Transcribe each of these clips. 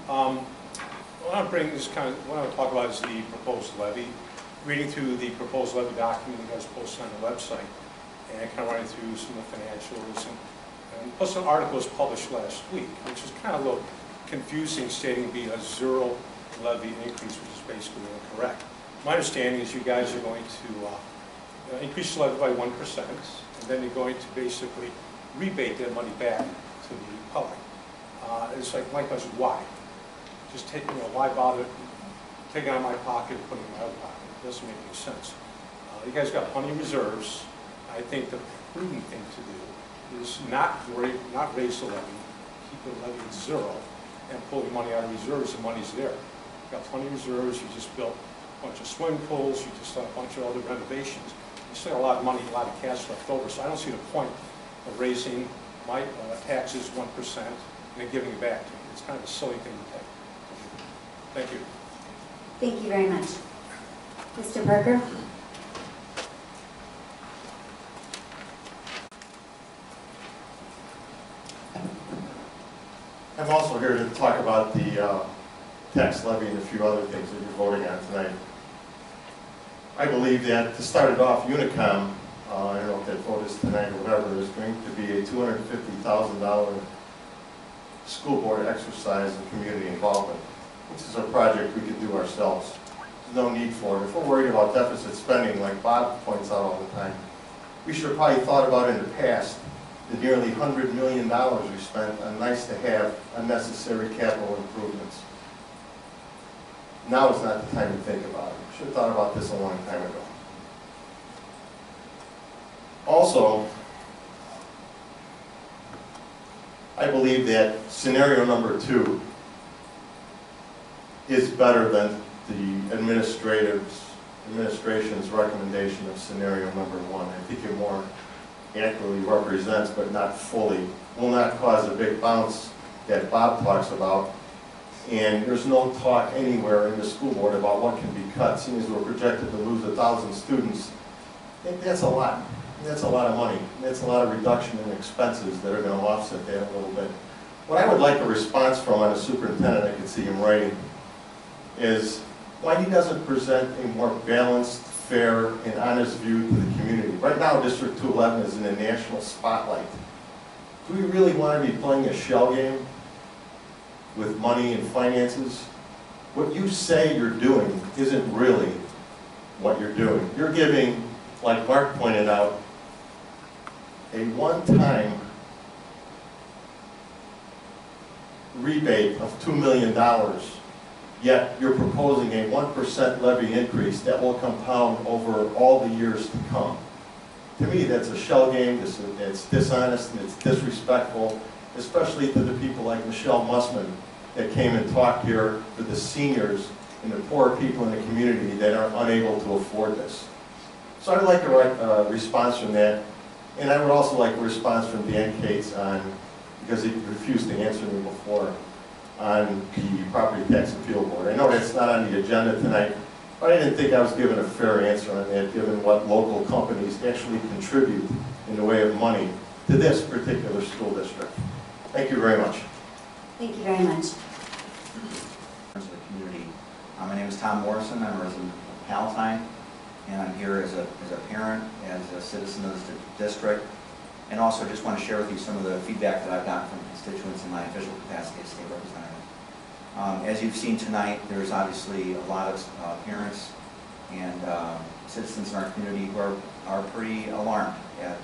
What I want to bring is what I want to talk about is the proposed levy. Reading through the proposed levy document you guys posted on the website, and kind of running through some of the financials, and plus an article was published last week, which is kind of a little confusing, stating to be a zero levy increase, which is basically incorrect. My understanding is you guys are going to increase the levy by 1%, and then you're going to basically rebate that money back to the public. It's like my question, why? Just take, why bother taking it out of my pocket and putting it in my other pocket? It doesn't make any sense. You guys got plenty of reserves. I think the prudent thing to do is not raise the levy, keep the levy at zero, and pull the money out of reserves. The money's there. You've got plenty of reserves. You just built a bunch of swimming pools. You just done a bunch of other renovations. You still got a lot of money, a lot of cash left over. So I don't see the point of raising my taxes 1% and then giving it back to me. It's kind of a silly thing to take. Thank you. Thank you very much. Mr. Parker? I'm also here to talk about the tax levy and a few other things that you're voting on tonight. I believe that, to start it off, Unicom, I don't know if that vote is tonight or whatever, there's going to be a $250,000 school board exercise in community involvement, which is a project we could do ourselves. There's no need for it. If we're worried about deficit spending, like Bob points out all the time, we should have probably thought about in the past the nearly $100 million we spent on nice-to-have, unnecessary capital improvements. Now is not the time to think about it. We should have thought about this a long time ago. Also, I believe that scenario number 2 is better than the administration's recommendation of scenario number 1. I think it more accurately represents, but not fully, will not cause a big bounce that Bob talks about. And there's no talk anywhere in the school board about what can be cut. Seeing as we're projected to lose 1,000 students, I think that's a lot. That's a lot of money. That's a lot of reduction in expenses that are going to offset that a little bit. What I would like a response from on the superintendent, I can see him writing, is why he doesn't present a more balanced, fair, and honest view to the community. Right now, District 211 is in a national spotlight. Do we really want to be playing a shell game with money and finances? What you say you're doing isn't really what you're doing. You're giving, like Mark pointed out, a one-time rebate of $2 million, yet you're proposing a 1% levy increase that will compound over all the years to come. To me, that's a shell game, it's dishonest, and it's disrespectful, especially to the people like Michelle Mussman that came and talked here to the seniors and the poor people in the community that are unable to afford this. So I'd like a response from that, and I would also like a response from Dan Cates on, because he refused to answer me before, on the Property Tax Appeal Board. I know that's not on the agenda tonight, but I didn't think I was given a fair answer on that, given what local companies actually contribute in the way of money to this particular school district. Thank you very much. Thank you very much. To the community. My name is Tom Morrison. I'm a resident of Palatine, and I'm here as a parent, as a citizen of the district, and also just want to share with you some of the feedback that I've gotten from constituents in my official capacity as state representative. As you've seen tonight, there's obviously a lot of parents and citizens in our community who are pretty alarmed at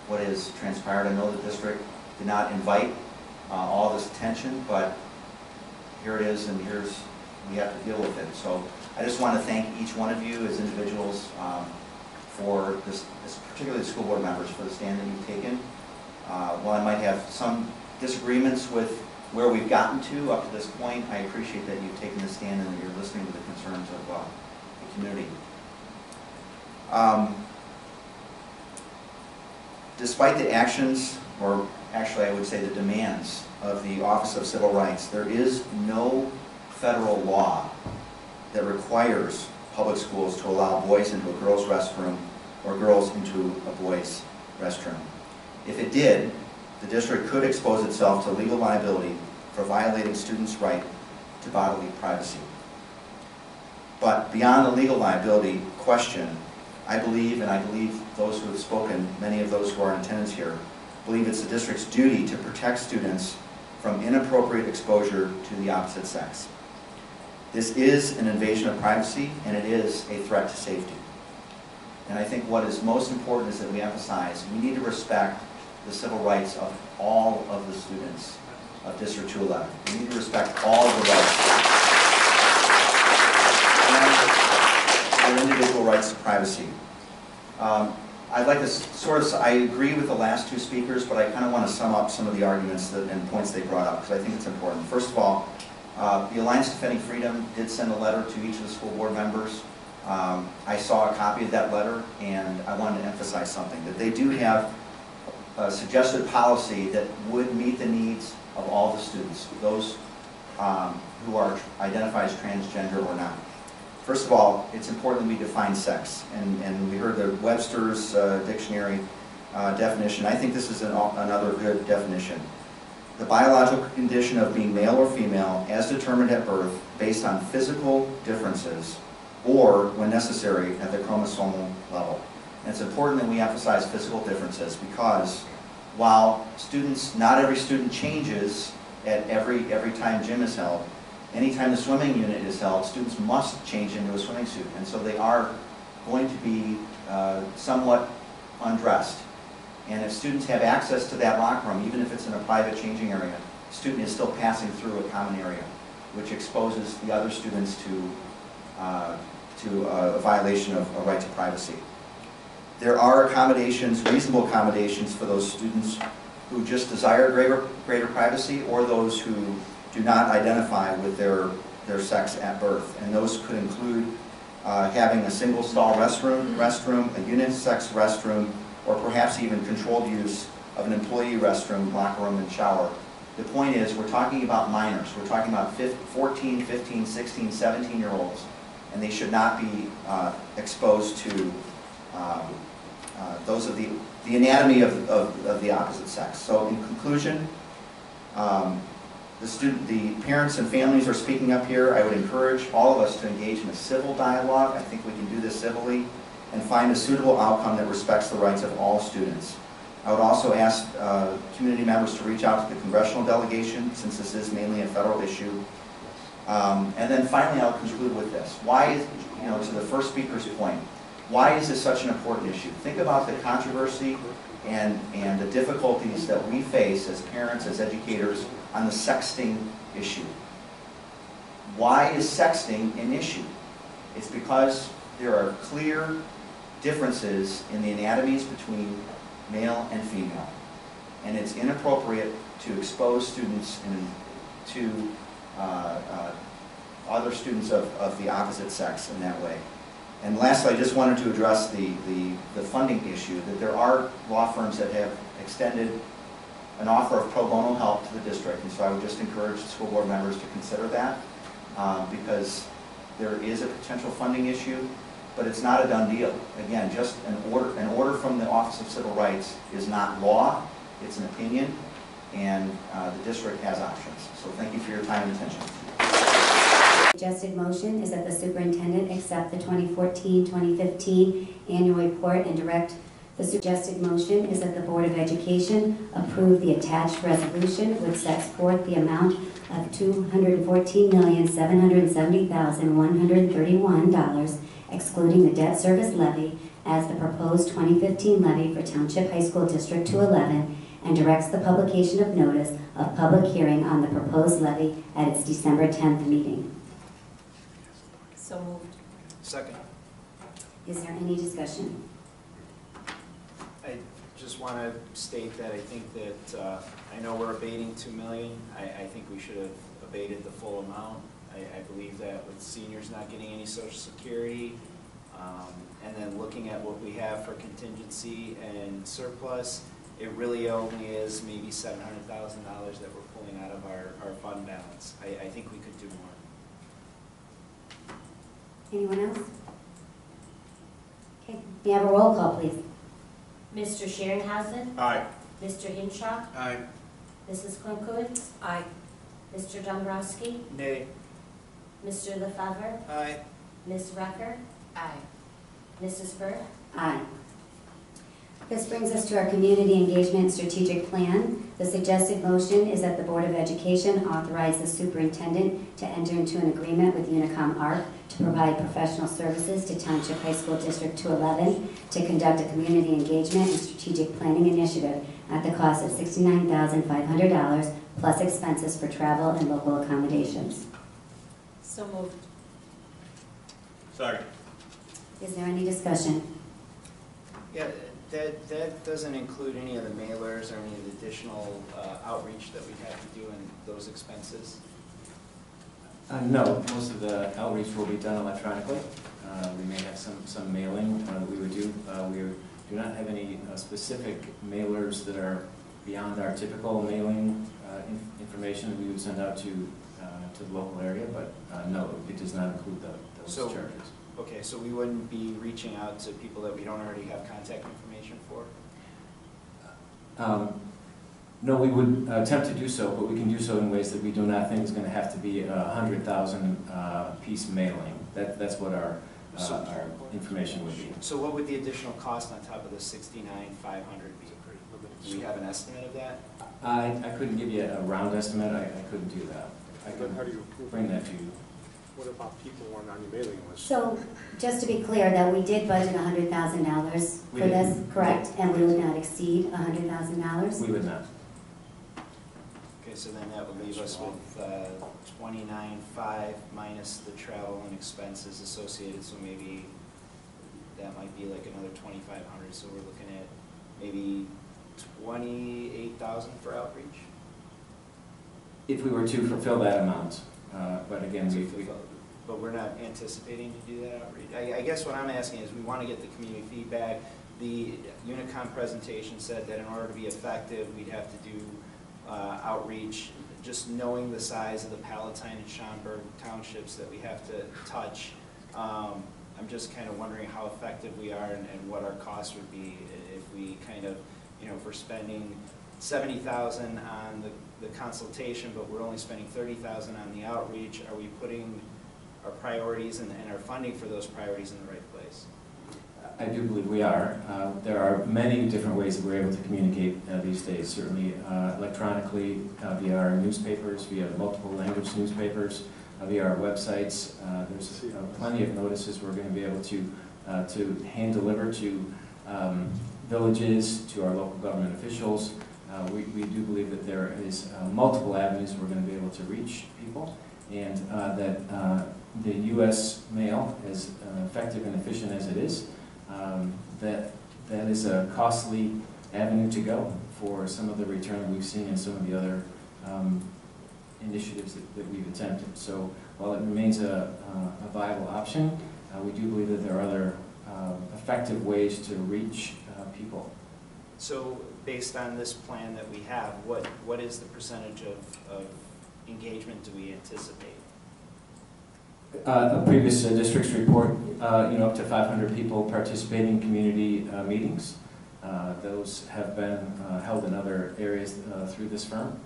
what has transpired. I know the district did not invite all this attention, but here it is, and we have to deal with it. So I just want to thank each one of you as individuals for this, particularly the school board members, for the stand that you've taken. While I might have some disagreements with where we've gotten to up to this point, I appreciate that you've taken this stand and that you're listening to the concerns of the community. Despite the actions, or actually I would say the demands, of the Office of Civil Rights, there is no federal law that requires public schools to allow boys into a girls' restroom or girls into a boys' restroom. If it did, the district could expose itself to legal liability for violating students' right to bodily privacy. But beyond the legal liability question, I believe, and I believe those who have spoken, many of those who are in attendance here, believe it's the district's duty to protect students from inappropriate exposure to the opposite sex. This is an invasion of privacy, and it is a threat to safety. And I think what is most important is that we emphasize we need to respect the civil rights of all of the students of District 211. We need to respect all of the rights. And their individual rights to privacy. I'd like to I agree with the last two speakers, but I kind of want to sum up some of the arguments and points they brought up, because I think it's important. First of all, the Alliance Defending Freedom did send a letter to each of the school board members. I saw a copy of that letter, and I wanted to emphasize something, that they do have a suggested policy that would meet the needs of all the students, those who are identified as transgender or not. First of all, it's important that we define sex, and we heard the Webster's dictionary definition. I think this is another good definition. The biological condition of being male or female as determined at birth based on physical differences or, when necessary, at the chromosomal level. And it's important that we emphasize physical differences because while not every student changes at every time gym is held, anytime the swimming unit is held, students must change into a swimming suit. And so they are going to be somewhat undressed. And if students have access to that locker room, even if it's in a private changing area, the student is still passing through a common area, which exposes the other students to a violation of a right to privacy. There are accommodations, reasonable accommodations for those students who just desire greater privacy, or those who do not identify with their sex at birth. And those could include having a single stall restroom, a unisex restroom, or perhaps even controlled use of an employee restroom, locker room, and shower. The point is, we're talking about minors. We're talking about 14, 15, 16, 17-year-olds, and they should not be exposed to those of the anatomy of the opposite sex. So in conclusion, the parents and families are speaking up here. I would encourage all of us to engage in a civil dialogue. I think we can do this civilly and find a suitable outcome that respects the rights of all students. I would also ask community members to reach out to the congressional delegation, since this is mainly a federal issue. And then finally, I'll conclude with this. Why, to the first speaker's point, why is this such an important issue? Think about the controversy and the difficulties that we face as parents, as educators, on the sexting issue. Why is sexting an issue? It's because there are clear differences in the anatomies between male and female. And it's inappropriate to expose students to other students of the opposite sex in that way. And lastly, I just wanted to address the funding issue, that there are law firms that have extended an offer of pro bono help to the district. And so I would just encourage the school board members to consider that because there is a potential funding issue, but it's not a done deal. Again, just an order from the Office of Civil Rights is not law, it's an opinion, and the district has options. So thank you for your time and attention. The suggested motion is that the superintendent accept the 2014-2015 annual report and direct. The suggested motion is that the Board of Education approve the attached resolution which sets forth the amount of $214,770,131, excluding the debt service levy, as the proposed 2015 levy for Township High School District 211, and directs the publication of notice of public hearing on the proposed levy at its December 10th meeting. So moved. Second. Is there any discussion? I just want to state that I think that, I know we're abating $2 million. I think we should have abated the full amount. I believe that with seniors not getting any Social Security, and then looking at what we have for contingency and surplus, it really only is maybe $700,000 that we're pulling out of our fund balance. I think we could do more. Anyone else? Okay, may I have a roll call, please? Mr. Sheerenhausen? Aye. Mr. Hinshaw? Aye. Mrs. Klunkowitz? Aye. Mr. Dombrowski? Nay. Mr. LaFever? Aye. Ms. Rucker? Aye. Mrs. Burke? Aye. This brings us to our Community Engagement Strategic Plan. The suggested motion is that the Board of Education authorize the superintendent to enter into an agreement with Unicom ARC to provide professional services to Township High School District 211 to conduct a community engagement and strategic planning initiative at the cost of $69,500 plus expenses for travel and local accommodations. So moved. Second. Is there any discussion? Yeah, that doesn't include any of the mailers or any of the additional outreach that we have to do in those expenses? No, most of the outreach will be done electronically. We may have some mailing that we would do. We do not have any specific mailers that are beyond our typical mailing information that we would send out to the local area, but no, it does not include those So- charges. Okay, so we wouldn't be reaching out to people that we don't already have contact information for? No, we would attempt to do so, but we can do so in ways that we do not think is going to have to be a 100,000 piece mailing. That's what our information would be. So what would the additional cost on top of the $69,500 be? Do we have an estimate of that? I couldn't give you a round estimate. I couldn't do that. I But how do can you approve bring it? that to you. What about people who aren't on your mailing list? So, just to be clear, that we did budget $100,000 We for did. this, correct? And we would not exceed $100,000? We would not. Okay, so then that would leave us with $29,500 minus the travel and expenses associated, so maybe that might be like another $2,500, so we're looking at maybe $28,000 for outreach? If we were to fulfill that amount, but again, But we're not anticipating to do that outreach? I guess what I'm asking is, we want to get the community feedback. The Unicom presentation said that in order to be effective, we'd have to do outreach. Just knowing the size of the Palatine and Schaumburg townships that we have to touch, I'm just kind of wondering how effective we are and what our costs would be if we kind of, you know, if we're spending $70,000 on the consultation, but we're only spending $30,000 on the outreach. Are we putting our priorities and our funding for those priorities in the right place? I do believe we are. There are many different ways that we're able to communicate these days, certainly electronically, via our newspapers, via multiple language newspapers, via our websites. There's plenty of notices we're going to be able to hand deliver to villages, to our local government officials. We do believe that there is multiple avenues we're going to be able to reach people, and that the U.S. mail, as effective and efficient as it is, that is a costly avenue to go for some of the return that we've seen in some of the other initiatives that we've attempted. So while it remains a viable option, we do believe that there are other effective ways to reach people. So based on this plan that we have, what is the percentage of engagement do we anticipate? A previous district's report, up to 500 people participating in community meetings. Those have been held in other areas through this firm.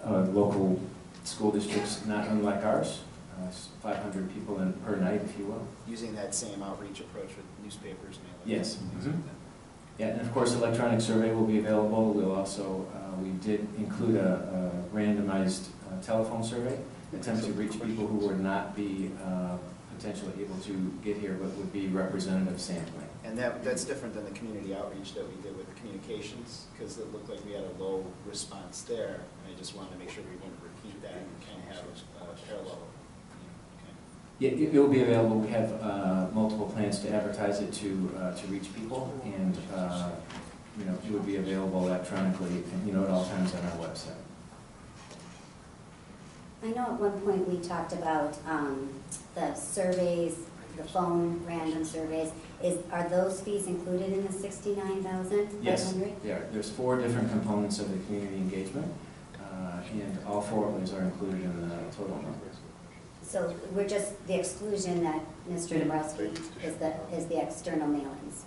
Local school districts not unlike ours, 500 people per night, if you will. Using that same outreach approach with newspapers, mailers? Yes. things like that. Yeah, and of course, electronic survey will be available. We'll also, we did include a randomized telephone survey, attempt to reach people who would not be potentially able to get here, but would be representative sampling. And that's different than the community outreach that we did with communications, because it looked like we had a low response there, and I just wanted to make sure we wouldn't repeat that and kind of have a parallel. Yeah, it will be available. We have multiple plans to advertise it to reach people, and it would be available electronically, at all times on our website. I know at one point we talked about the surveys, the phone random surveys. Are those fees included in the $69,500? Yes, they are. There's 4 different components of the community engagement, and all 4 of those are included in the total number. So we're just, the exclusion that Mr. Dombrowski is the external mailings,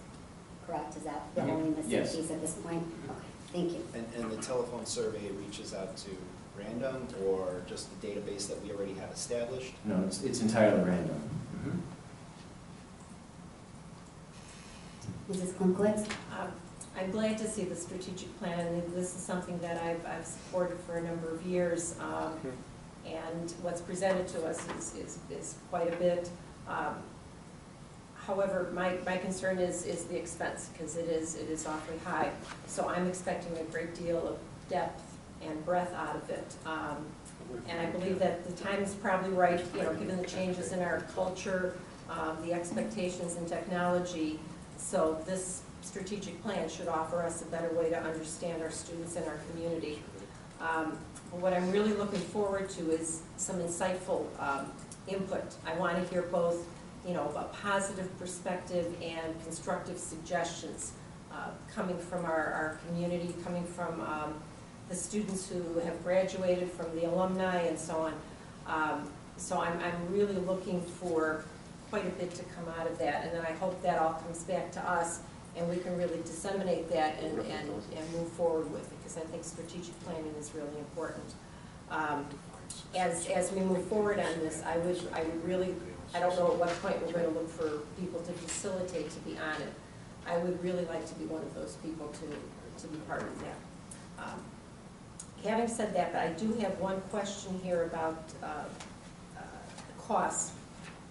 correct? Is that the only missing Yes. piece at this point? Okay, thank you. And the telephone survey reaches out to random or just the database that we already have established? No, it's entirely random. Mrs. Klunkowitz? I'm glad to see the strategic plan, and this is something that I've supported for a number of years. And what's presented to us is quite a bit. However, my concern is the expense, because it is awfully high. So I'm expecting a great deal of depth and breadth out of it. And I believe that the time is probably right, given the changes in our culture, the expectations in technology. So this strategic plan should offer us a better way to understand our students and our community. But what I'm really looking forward to is some insightful input. I want to hear both, a positive perspective and constructive suggestions coming from our community, coming from the students who have graduated, from the alumni, and so on. So I'm really looking for quite a bit to come out of that, and then I hope that all comes back to us and we can really disseminate that and move forward with it, because I think strategic planning is really important. As we move forward on this, I would really, I don't know at what point we're going to look for people to facilitate, to be on it. I would really like to be one of those people to be part of that. Having said that, but I do have one question here about costs.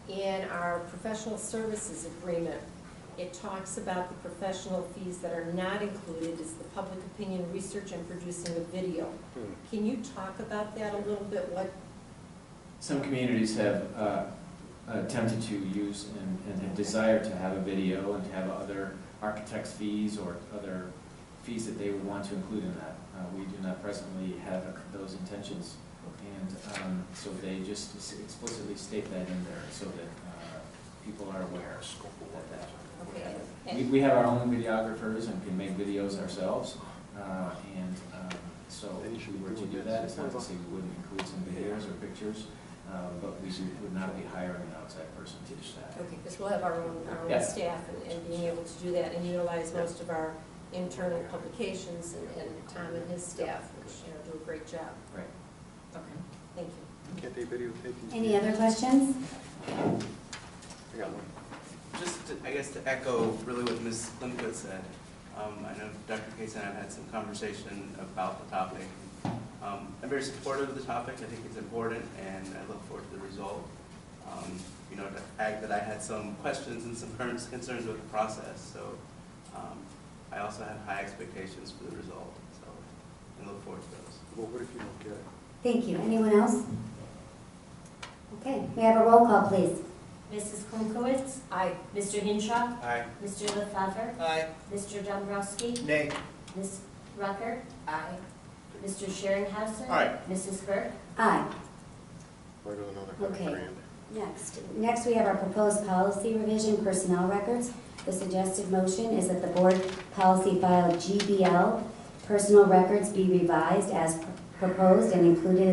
In our professional services agreement, it talks about the professional fees that are not included is the public opinion research and producing a video. Can you talk about that a little bit? Some communities have attempted to use and have desired to have a video and to have other architect's fees or other fees that they would want to include in that. We do not presently have those intentions, and so they just explicitly state that in there so that people are aware of that. Okay. We have our own videographers and can make videos ourselves, so if we were to do that, it's not to say we wouldn't include some videos or pictures, but we would not be hiring an outside person to do that. Okay, because we'll have our own staff and being able to do that and utilize most of our internal publications and Tom and his staff, which do a great job. Right. Okay, thank you. Can't they videotape these? Any other questions? I got one. Just, I guess, to echo really what Ms. Klimkowitz said, I know Dr. Case and I have had some conversation about the topic. I'm very supportive of the topic. I think it's important, and I look forward to the result. To add that I had some questions and some current concerns with the process, so I also have high expectations for the result, so I look forward to those. Well, what if you don't get it? Thank you. Anyone else? Okay, we have a roll call, please. Mrs. Klunkowitz? Aye. Mr. Hinshaw? Aye. Mr. Lefevre? Aye. Mr. Dombrowski? Nay. Ms. Rucker? Aye. Mr. Sheringhausen? Aye. Mrs. Burke? Aye. Why do another Okay. $100,000? Next we have our proposed policy revision, personnel records. The suggested motion is that the board policy file GBL, personal records, be revised as proposed and included